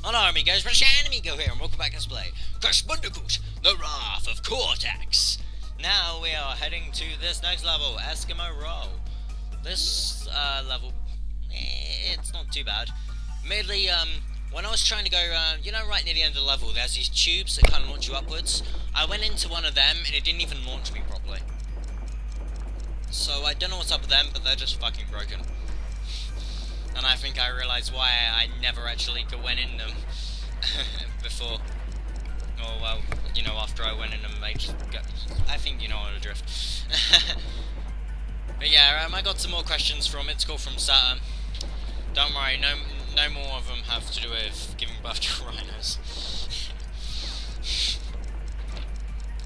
Hello amigos, RadiShineAmigo here, and welcome back to Let's Play Crash Bandicoot, The Wrath of Cortex. Now we are heading to this next level, Eskimo Row. This level, it's not too bad. Mainly, when I was trying to go, right near the end of the level, there's these tubes that kind of launch you upwards. I went into one of them, and it didn't even launch me properly. So I don't know what's up with them, but they're just fucking broken. And I think I realised why I never actually went in them before. Or, well, after I went in them, I think you know what a drift. But yeah, I got some more questions from It's Called from Saturn. Don't worry, no more of them have to do with giving birth to rhinos.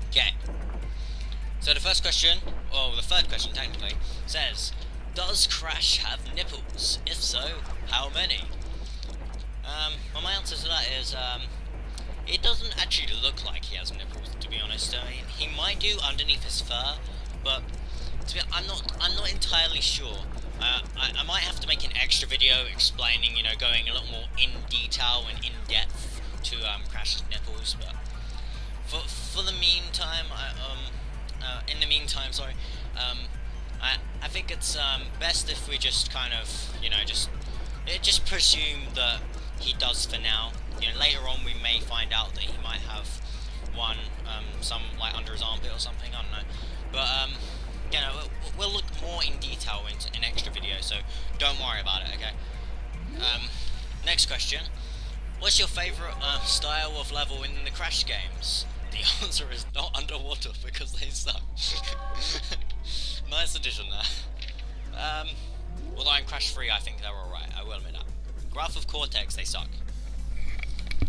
Okay. So the first question, or the third question technically, says, does Crash have nipples? If so, how many? Well, my answer to that is, it doesn't actually look like he has nipples, to be honest. I mean, he might do underneath his fur, but I'm not entirely sure. I might have to make an extra video explaining, going a little more in detail and in depth to Crash's nipples. But for the meantime, I think it's best if we just kind of, just presume that he does for now. Later on we may find out that he might have one, some like under his armpit or something. I don't know, but we'll look more in detail into an extra video, so don't worry about it. Okay. Next question: what's your favourite style of level in the Crash games? The answer is not underwater because they suck. Nice addition there. Although in Crash 3 I think they're alright, I will admit that. Wrath of Cortex, they suck.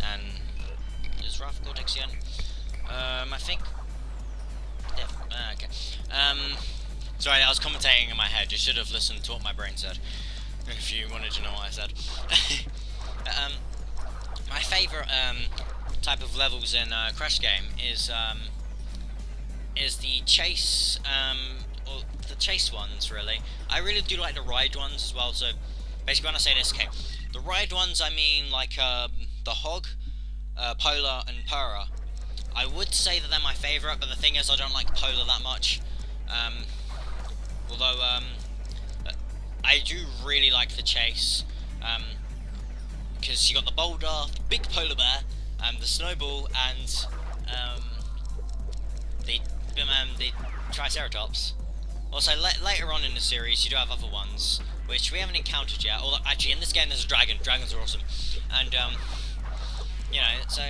And is Wrath of Cortex again? I think. Yeah, okay. Sorry, I was commentating in my head. You should have listened to what my brain said if you wanted to know what I said. My favourite type of levels in Crash game is the chase, or the chase ones, really. I really do like the ride ones as well, so basically when I say this, okay, the ride ones, I mean like the Hog, Polar and Pura. I would say that they're my favourite, but the thing is I don't like Polar that much, although I do really like the chase, because you got the boulder, the big polar bear, the snowball, and the Triceratops. Also, later on in the series, you do have other ones, which we haven't encountered yet. Although, actually, in this game, there's a dragon. Dragons are awesome. And, so...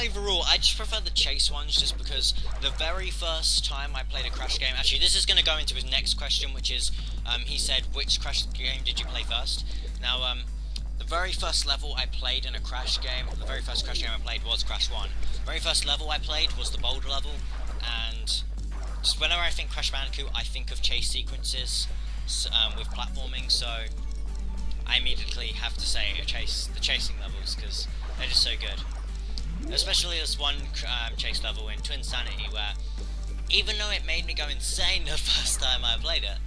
overall, I just prefer the chase ones, just because the very first time I played a Crash game... Actually, this is going to go into his next question, which is, he said, which Crash game did you play first? Now, the very first level I played in a Crash game, the very first Crash game I played was Crash 1. The very first level I played was the Boulder level, and just whenever I think Crash Bandicoot, I think of chase sequences with platforming, so I immediately have to say the chasing levels, because they're just so good. Especially this one chase level in Twin Sanity, where even though it made me go insane the first time I played it,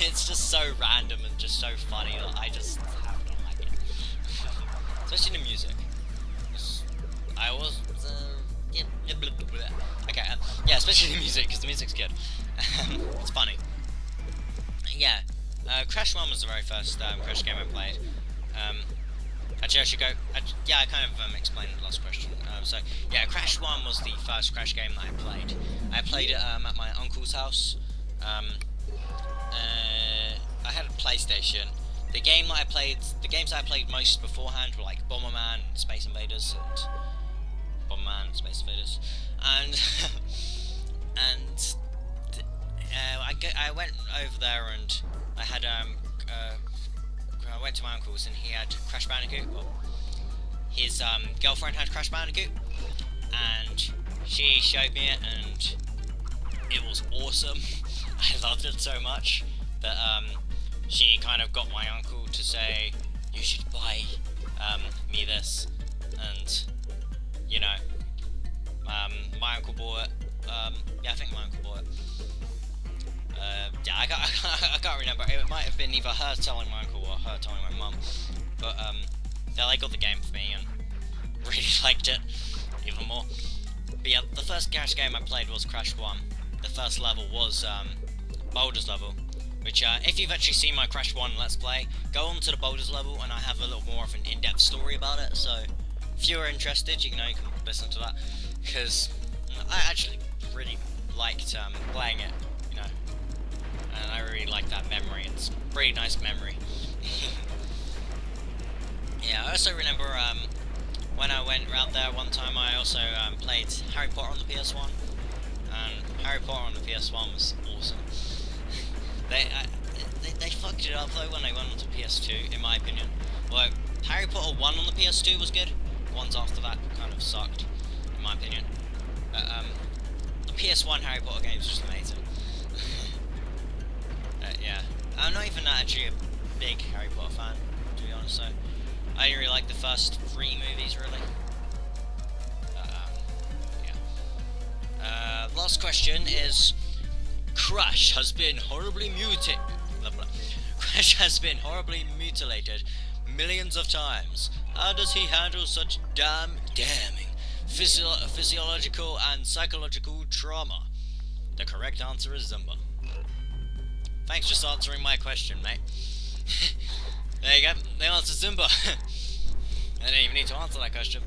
it's just so random and just so funny that I just have to like it. Especially the music. I was... Okay, yeah, especially the music, because the music's good. It's funny. Yeah, Crash 1 was the very first Crash game I played. Actually, I should go... yeah, I kind of explained the last question. So, yeah, Crash 1 was the first Crash game that I played. I played it at my uncle's house. I had a PlayStation. The games that I played most beforehand were like Bomberman, Space Invaders, and Space Invaders, and I went over there and I had I went to my uncle's and he had Crash Bandicoot. Well, his girlfriend had Crash Bandicoot, and she showed me it, and it was awesome. I loved it so much that she kind of got my uncle to say, you should buy me this, and my uncle bought it. Yeah, I think my uncle bought it. Yeah, I can't remember. It might have been either her telling my uncle or her telling my mum. But they like got the game for me and really liked it even more. But yeah, the first Crash game I played was Crash 1. The first level was Boulder's level, which if you've actually seen my Crash 1 Let's Play, go on to the Boulder's level and I have a little more of an in-depth story about it, so if you're interested, you can listen to that, because I actually really liked playing it, you know, and I really like that memory. It's a pretty nice memory. Yeah, I also remember when I went round there one time, I also played Harry Potter on the PS1, and Harry Potter on the PS1 was awesome. They fucked it up though when they went on to PS2, in my opinion. Well, Harry Potter 1 on the PS2 was good, the ones after that kind of sucked, in my opinion. But the PS1 Harry Potter game is just amazing. Yeah, I'm not even actually a big Harry Potter fan, to be honest, so I didn't really like the first 3 movies, really. Yeah. Last question is, Crash has been horribly Crash has been horribly mutilated millions of times. How does he handle such damning physiological and psychological trauma? The correct answer is Zumba. Thanks for just answering my question, mate. There you go, the answer's Zumba. I didn't even need to answer that question.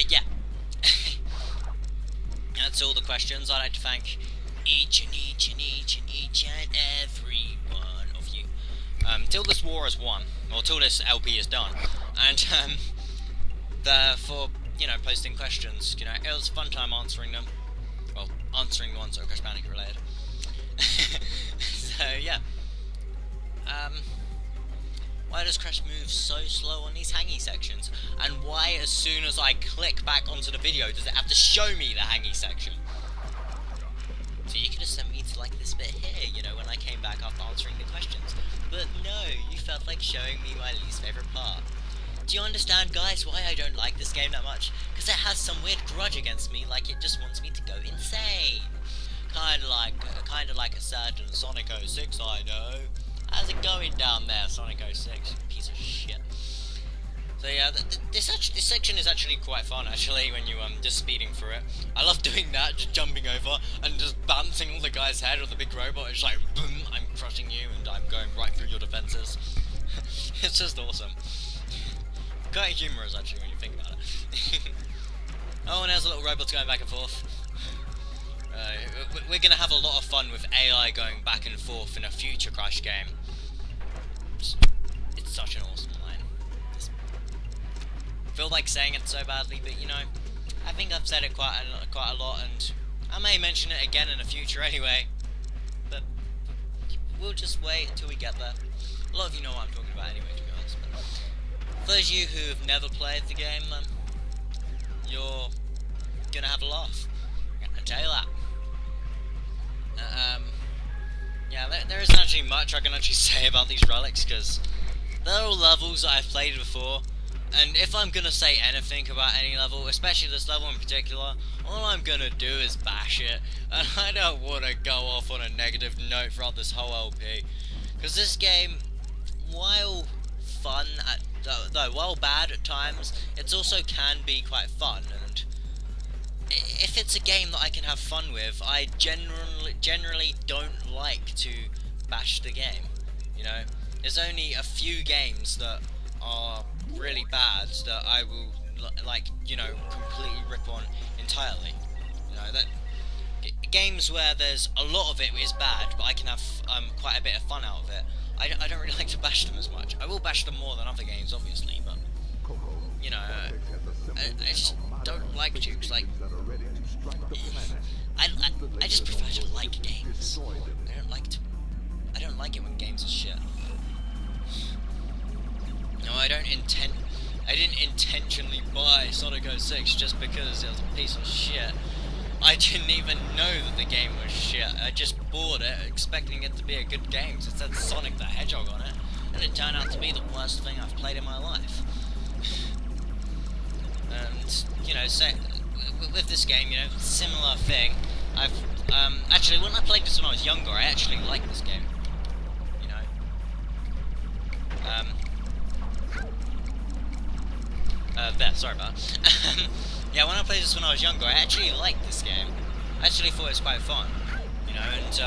Yeah. That's all the questions. I'd like to thank each and every one of you. Till this war is won, or till this LP is done, and for, you know, posting questions. You know, it was a fun time answering them. Well, answering the ones that are Crash Bandicoot related. So yeah. Why does Crash move so slow on these hangy sections? And why, as soon as I click back onto the video, does it have to show me the hangy section? So you could have sent me to like this bit here, you know, when I came back after answering the questions. But no, you felt like showing me my least favourite part. Do you understand, guys, why I don't like this game that much? Because it has some weird grudge against me, like it just wants me to go insane. Kinda like a certain Sonic 06, I know. How's it going down there, Sonic 06? Piece of shit. So yeah, this section is actually quite fun, actually, when you just speeding through it. I love doing that, just jumping over and just bouncing on the guy's head with the big robot. It's like, boom, I'm crushing you and I'm going right through your defenses. It's just awesome. Quite humorous, actually, when you think about it. Oh, and there's a little robots going back and forth. We're going to have a lot of fun with AI going back and forth in a future Crash game. It's such an awesome line. I feel like saying it so badly, but you know, I think I've said it quite a lot, and I may mention it again in the future anyway. But we'll just wait until we get there. A lot of you know what I'm talking about anyway, to be honest. But for those of you who have never played the game, you're going to have a laugh. I can tell you that. Yeah, there isn't actually much I can actually say about these relics, because they're all levels that I've played before, and if I'm gonna say anything about any level, especially this level in particular, all I'm gonna do is bash it, and I don't want to go off on a negative note throughout this whole LP, because this game, while fun, while bad at times, it also can be quite fun, and if it's a game that I can have fun with, I generally don't like to bash the game, you know. There's only a few games that are really bad that I will, like, you know, completely rip on entirely. You know, that games where there's a lot of it is bad, but I can have quite a bit of fun out of it. I don't really like to bash them as much. I will bash them more than other games, obviously, but, you know, I just don't like to, cause, like, I just prefer to like games. I don't like it when games are shit. No, I didn't intentionally buy Sonic 06 just because it was a piece of shit. I didn't even know that the game was shit. I just bought it expecting it to be a good game, because it said Sonic the Hedgehog on it, and it turned out to be the worst thing I've played in my life. And, you know, so with this game, you know, similar thing. I've actually, when I played this when I was younger, I actually liked this game. You know, there, sorry about that. Yeah, when I played this when I was younger, I actually liked this game. I actually thought it was quite fun, you know, and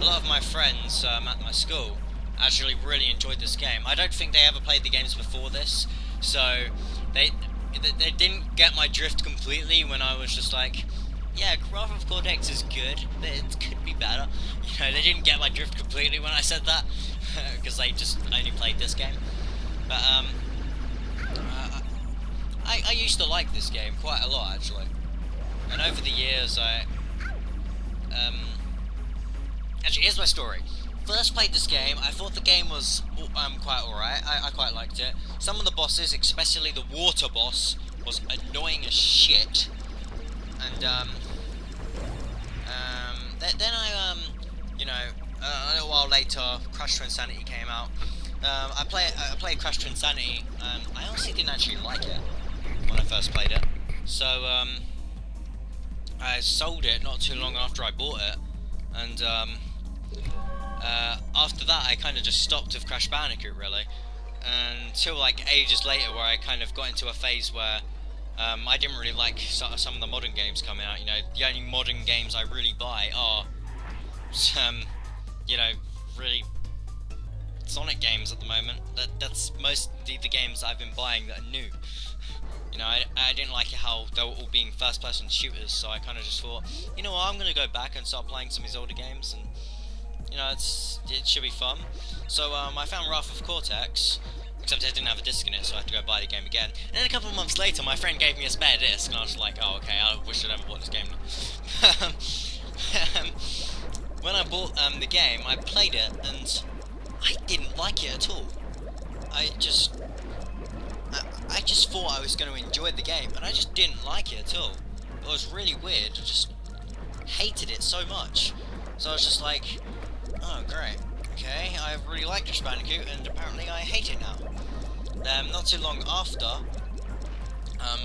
a lot of my friends at my school actually really enjoyed this game. I don't think they ever played the games before this, so they didn't get my drift completely when I was just like, yeah, Wrath of Cortex is good, but it could be better. You know, they didn't get my drift completely when I said that, because they just only played this game. But I used to like this game quite a lot, actually. And over the years, actually, here's my story. First played this game, I thought the game was quite alright. I quite liked it. Some of the bosses, especially the water boss, was annoying as shit. And then I you know, a little while later, Crash to Insanity came out. I played Crash to Insanity, and I honestly didn't actually like it when I first played it. So I sold it not too long after I bought it, and after that I kind of just stopped with Crash Bandicoot, really, until like ages later, where I kind of got into a phase where I didn't really like some of the modern games coming out. You know, the only modern games I really buy are you know, really Sonic games at the moment. That's mostly the games I've been buying that are new. You know, I didn't like it how they were all being first-person shooters, so I kind of just thought, you know what, I'm gonna go back and start playing some of these older games, and you know, it should be fun. So I found Wrath of Cortex, except I didn't have a disc in it, so I had to go buy the game again. And then a couple of months later, my friend gave me a spare disc, and I was like, oh, okay, I wish I'd never bought this game. When I bought the game, I played it, and I didn't like it at all. I just thought I was going to enjoy the game, and I just didn't like it at all. It was really weird. I just hated it so much. So I was just like, oh great, okay, I really like Crash Bandicoot, and apparently I hate it now. Not too long after, I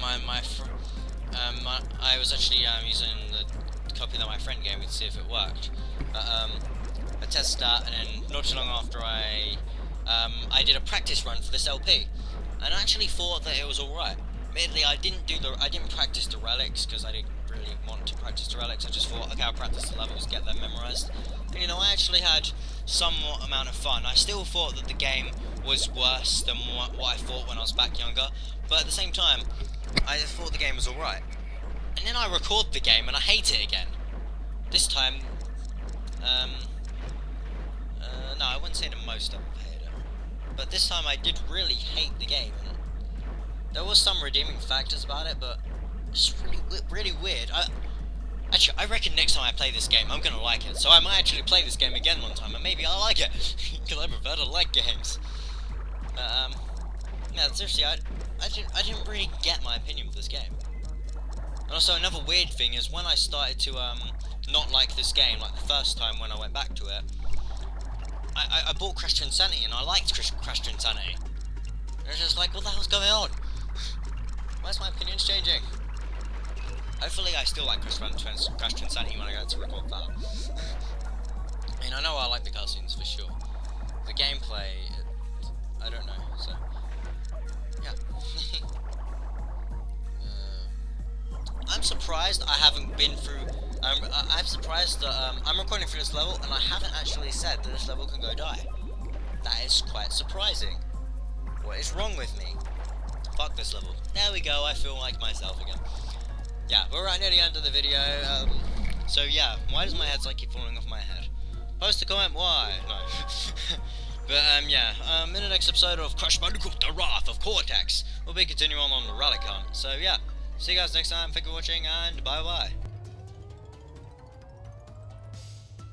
was actually using the copy that my friend gave me to see if it worked. I tested that, and then not too long after I did a practice run for this LP, and I actually thought that it was alright. Admittedly, I didn't practice the relics, because I didn't really want to practice the relics. I just thought, okay, I'll practice the levels, get them memorised. And you know, I actually had somewhat amount of fun. I still thought that the game was worse than what I thought when I was back younger, but at the same time, I thought the game was alright. And then I record the game, and I hate it again. This time, no, I wouldn't say the most I've hated it, but this time I did really hate the game. And there was some redeeming factors about it, but it's really weird. Actually, I reckon next time I play this game, I'm gonna like it. So I might actually play this game again one time, and maybe I'll like it, because I prefer to like games. Yeah, seriously, I didn't really get my opinion with this game. And also, another weird thing is when I started to not like this game, like the first time when I went back to it, I bought Crash to Insanity, and I liked Crash to Insanity. And it's just like, what the hell's going on? Why's my opinions changing? Hopefully I still like Crash to Insanity when I go to record that. I mean, I know I like the cutscenes for sure. The gameplay, I don't know, so... yeah. I'm surprised I haven't been through... I'm surprised that I'm recording through this level, and I haven't actually said that this level can go die. That is quite surprising. What is wrong with me? Fuck this level. There we go, I feel like myself again. Yeah, we're right near the end of the video. So yeah, why does my headset keep falling off my head? Post a comment why. No. But yeah, in the next episode of Crash Bandicoot: The Wrath of Cortex, we'll be continuing on the relic hunt. So yeah, see you guys next time. Thank you for watching, and bye bye.